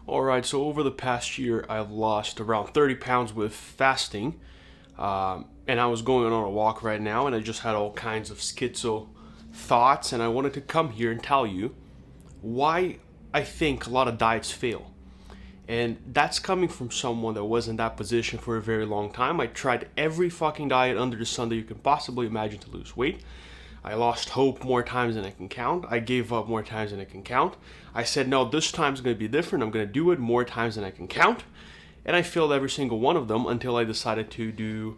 Alright, so over the past year, I've lost around 30 pounds with fasting. And I was going on a walk right now, and I just had all kinds of schizo thoughts, and I wanted to come here and tell you why I think a lot of diets fail. And that's coming from someone that was in that position for a very long time. I tried every fucking diet under the sun that you can possibly imagine to lose weight. I lost hope more times than I can count. I gave up more times than I can count. I said, no, this time's going to be different. I'm going to do it more times than I can count. And I failed every single one of them until I decided to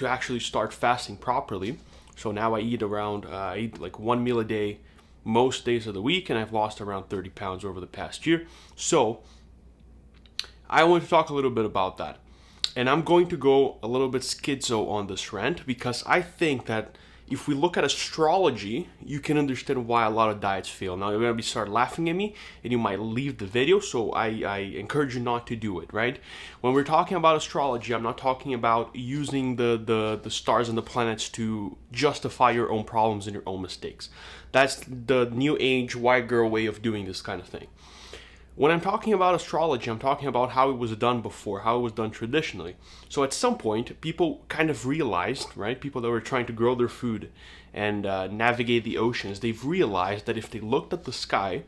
actually start fasting properly. So now I eat like one meal a day most days of the week, and I've lost around 30 pounds over the past year. So I want to talk a little bit about that. And I'm going to go a little bit schizo on this rant because I think that if we look at astrology, you can understand why a lot of diets fail. Now, you're going to start laughing at me, and you might leave the video, so I encourage you not to do it, right? When we're talking about astrology, I'm not talking about using the stars and the planets to justify your own problems and your own mistakes. That's the new age white girl way of doing this kind of thing. When I'm talking about astrology, I'm talking about how it was done before, how it was done traditionally. So at some point, people kind of realized, right, people that were trying to grow their food and navigate the oceans, they've realized that if they looked at the sky,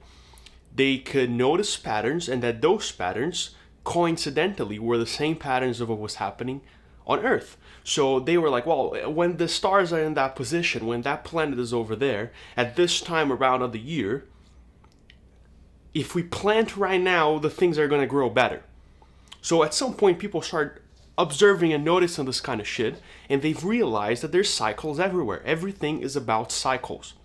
they could notice patterns, and that those patterns, coincidentally, were the same patterns of what was happening on Earth. So they were like, well, when the stars are in that position, when that planet is over there, at this time around of the year, if we plant right now, the things are going to grow better. So at some point, people start observing and noticing this kind of shit, and they've realized that there's cycles everywhere. Everything is about cycles.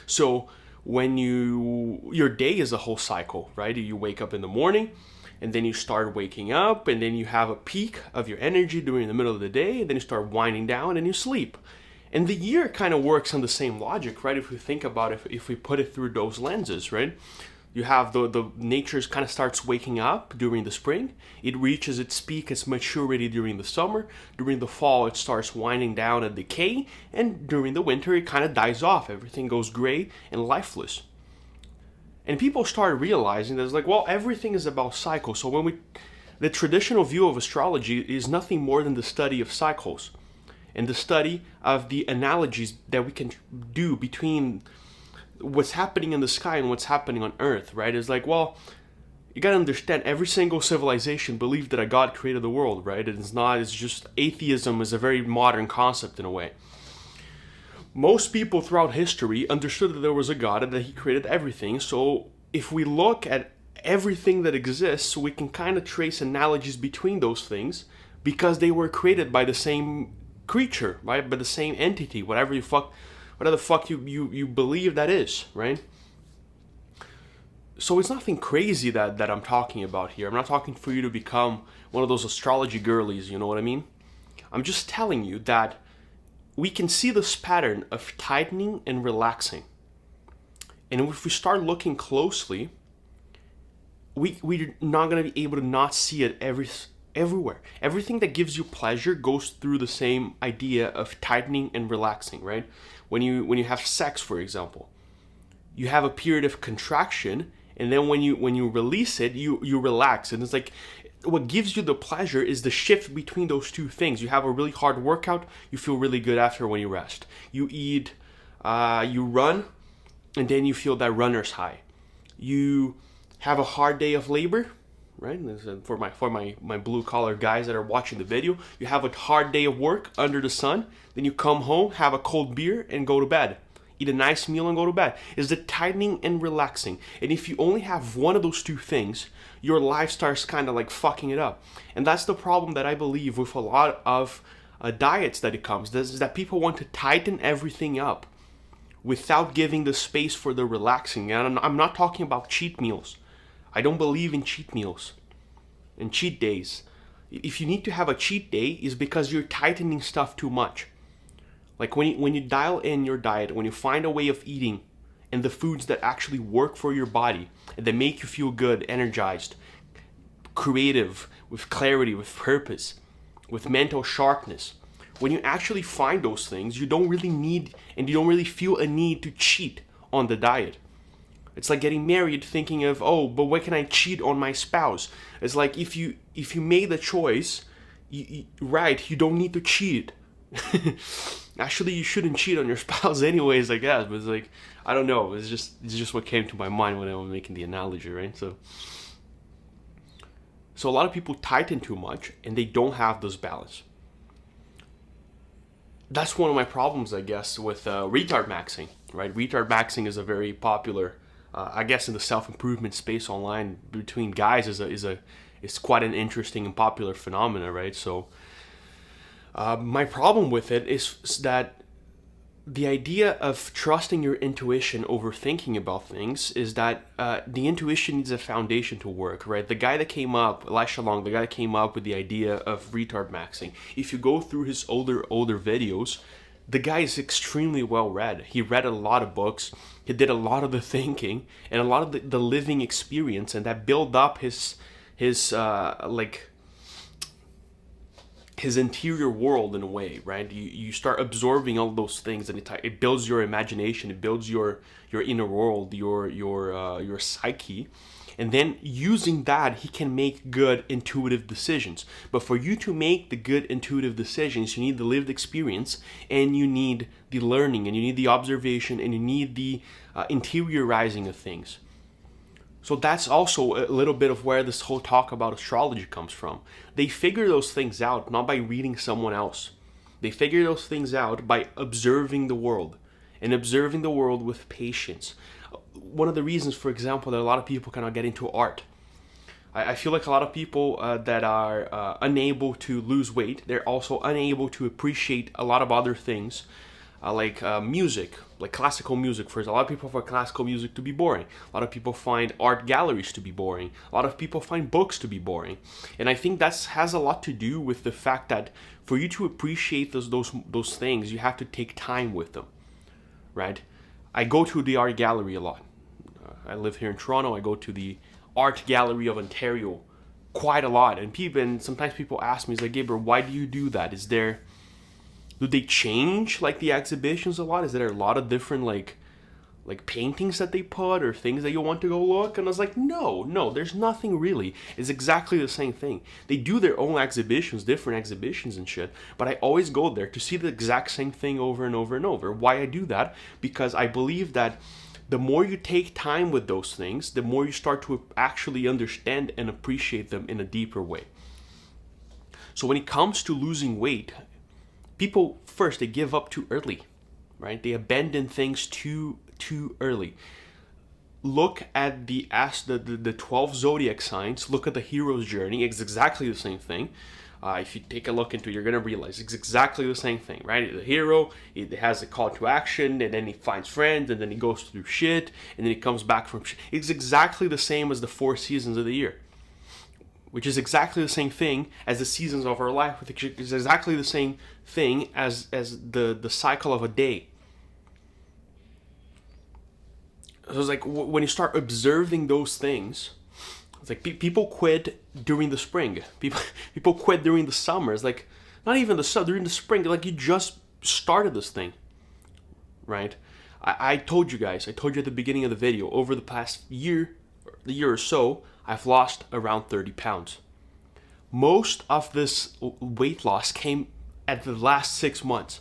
So when your day is a whole cycle, right? You wake up in the morning, and then you start waking up, and then you have a peak of your energy during the middle of the day, and then you start winding down, and you sleep. And the year kind of works on the same logic, right? If we think about it, if we put it through those lenses, right? You have the nature kind of starts waking up during the spring. It reaches its peak, its maturity during the summer. During the fall, it starts winding down and decay. And during the winter, it kind of dies off. Everything goes gray and lifeless. And people started realizing that it's like, well, everything is about cycles. So the traditional view of astrology is nothing more than the study of cycles and the study of the analogies that we can do between what's happening in the sky and what's happening on Earth, right? It's like, well, you gotta understand, every single civilization believed that a God created the world, right? It's just atheism is a very modern concept in a way. Most people throughout history understood that there was a God and that he created everything. So if we look at everything that exists, we can kind of trace analogies between those things because they were created by the same creature, right? By the same entity, whatever the fuck you believe that is, right? So it's nothing crazy that I'm talking about here. I'm not talking for you to become one of those astrology girlies, you know what I mean? I'm just telling you that we can see this pattern of tightening and relaxing. And if we start looking closely, we're not going to be able to not see it everywhere. Everything that gives you pleasure goes through the same idea of tightening and relaxing, right? When you have sex, for example, you have a period of contraction, and then when you release it, you relax. And it's like, what gives you the pleasure is the shift between those two things. You have a really hard workout, you feel really good after when you rest. You eat, you run, and then you feel that runner's high. You have a hard day of labor, right? For my blue collar guys that are watching the video, you have a hard day of work under the sun, then you come home, have a cold beer, and go to bed. Eat a nice meal and go to bed. It's the tightening and relaxing. And if you only have one of those two things, your life starts kind of like fucking it up. And that's the problem that I believe with a lot of diets that it comes. This is that people want to tighten everything up without giving the space for the relaxing. And I'm not talking about cheat meals. I don't believe in cheat meals and cheat days. If you need to have a cheat day, it's because you're tightening stuff too much. Like when you dial in your diet, when you find a way of eating and the foods that actually work for your body and that make you feel good, energized, creative, with clarity, with purpose, with mental sharpness. When you actually find those things, you don't really need and you don't really feel a need to cheat on the diet. It's like getting married thinking of, oh, but why can I cheat on my spouse? It's like if you made the choice, right, you don't need to cheat. Actually, you shouldn't cheat on your spouse anyways, I guess. But it's like, I don't know. It's just what came to my mind when I was making the analogy, right? So a lot of people tighten too much and they don't have this balance. That's one of my problems, I guess, with retard maxing, right? Retard maxing is a very popular, I guess, in the self-improvement space online between guys is quite an interesting and popular phenomena, right? So my problem with it is that the idea of trusting your intuition over thinking about things is that the intuition needs a foundation to work, right? The guy that came up, Elisha Long, the guy that came up with the idea of retard maxing, if you go through his older videos, the guy is extremely well read. He read a lot of books, he did a lot of the thinking and a lot of the living experience, and that built up his interior world in a way, right? You start absorbing all those things, and it builds your imagination, it builds your inner world, your psyche, and then using that, he can make good intuitive decisions. But for you to make the good intuitive decisions, you need the lived experience, and you need the learning, and you need the observation, and you need the interiorizing of things. So that's also a little bit of where this whole talk about astrology comes from. They figure those things out not by reading someone else. They figure those things out by observing the world, and observing the world with patience. One of the reasons, for example, that a lot of people cannot get into art. I feel like a lot of people that are unable to lose weight, they're also unable to appreciate a lot of other things, like music, like classical music. For example, a lot of people find classical music to be boring. A lot of people find art galleries to be boring. A lot of people find books to be boring. And I think that has a lot to do with the fact that for you to appreciate those things, you have to take time with them, right? I go to the art gallery a lot. I live here in Toronto. I go to the Art Gallery of Ontario quite a lot. And sometimes people ask me, it's like, Gabriel, why do you do that? Do they change like the exhibitions a lot? Is there a lot of different like paintings that they put or things that you want to go look? And I was like, no, there's nothing really. It's exactly the same thing. They do their own exhibitions, different exhibitions and shit, but I always go there to see the exact same thing over and over and over. Why I do that? Because I believe that the more you take time with those things, the more you start to actually understand and appreciate them in a deeper way. So when it comes to losing weight, people first, they give up too early, right? They abandon things too early. Look at the 12 zodiac signs. Look at the hero's journey. It's exactly the same thing. If you take a look into it, you're gonna realize it's exactly the same thing, right? The hero, he has a call to action, and then he finds friends, and then he goes through shit, and then he comes back from shit. It's exactly the same as the 4 seasons of the year, which is exactly the same thing as the seasons of our life, which is exactly the same thing as the cycle of a day. So it's like when you start observing those things, it's like people quit during the spring. People quit during the summer. It's like not even the summer, during the spring. Like you just started this thing, right? I told you guys. I told you at the beginning of the video. Over the past year or so, I've lost around 30 pounds. Most of this weight loss came at the last 6 months.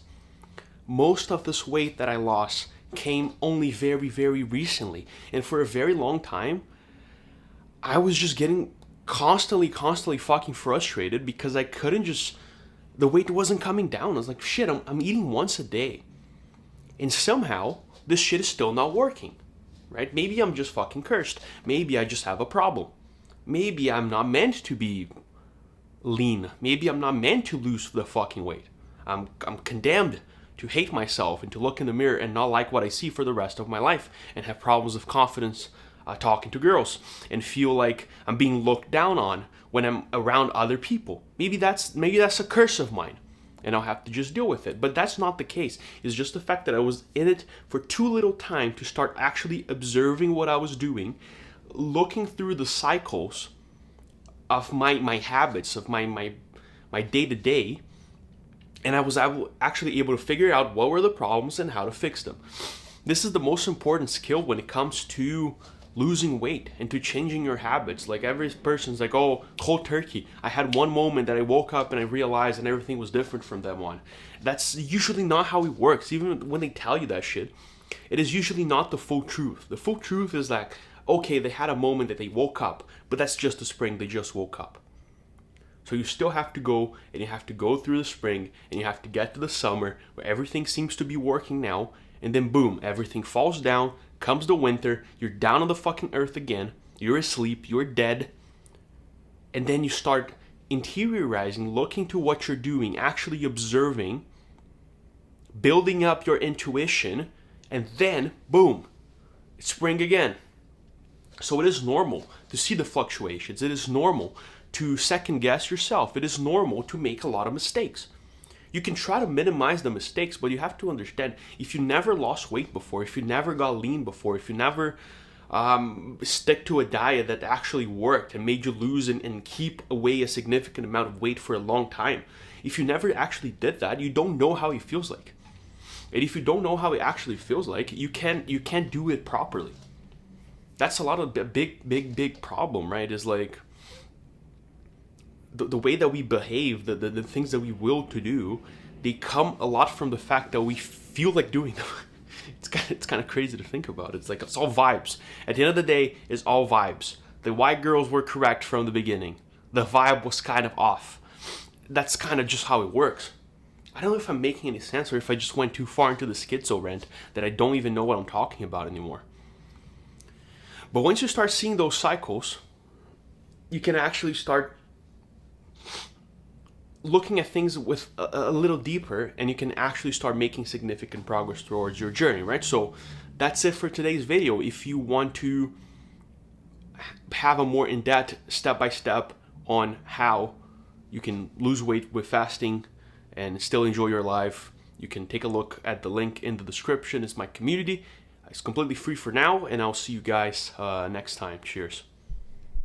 Most of this weight that I lost came only very, very recently. And for a very long time, I was just getting constantly fucking frustrated because I couldn't the weight wasn't coming down. I was like, shit, I'm eating once a day. And somehow, this shit is still not working, right? Maybe I'm just fucking cursed. Maybe I just have a problem. Maybe I'm not meant to be lean. Maybe I'm not meant to lose the fucking weight. I'm condemned to hate myself and to look in the mirror and not like what I see for the rest of my life and have problems of confidence talking to girls and feel like I'm being looked down on when I'm around other people. Maybe that's a curse of mine and I'll have to just deal with it. But that's not the case. It's just the fact that I was in it for too little time to start actually observing what I was doing, looking through the cycles of my habits, of my day-to-day, and I was actually able to figure out what were the problems and how to fix them. This is the most important skill when it comes to losing weight and to changing your habits. Like every person's like, oh, cold turkey. I had one moment that I woke up and I realized and everything was different from that one. That's usually not how it works. Even when they tell you that shit, it is usually not the full truth. The full truth is like, okay, they had a moment that they woke up, but that's just the spring. They just woke up. So you still have to go, and you have to go through the spring, and you have to get to the summer where everything seems to be working now, and then boom, everything falls down, comes the winter, you're down on the fucking earth again, you're asleep, you're dead, and then you start interiorizing, looking to what you're doing, actually observing, building up your intuition, and then boom, it's spring again. So it is normal to see the fluctuations. It is normal to second guess yourself. It is normal to make a lot of mistakes. You can try to minimize the mistakes, but you have to understand, if you never lost weight before, if you never got lean before, if you never stick to a diet that actually worked and made you lose and keep away a significant amount of weight for a long time, if you never actually did that, you don't know how it feels like. And if you don't know how it actually feels like, you can't do it properly. That's a lot of big problem, right? Is like the way that we behave, the things that we will to do, they come a lot from the fact that we feel like doing them. It's kind of crazy to think about. It's like, it's all vibes. At the end of the day, it's all vibes. The white girls were correct from the beginning. The vibe was kind of off. That's kind of just how it works. I don't know if I'm making any sense or if I just went too far into the schizo rant that I don't even know what I'm talking about anymore. But once you start seeing those cycles, you can actually start looking at things with a little deeper, and you can actually start making significant progress towards your journey, right? So that's it for today's video. If you want to have a more in-depth step-by-step on how you can lose weight with fasting and still enjoy your life, you can take a look at the link in the description. It's my community. It's completely free for now, and I'll see you guys next time. Cheers.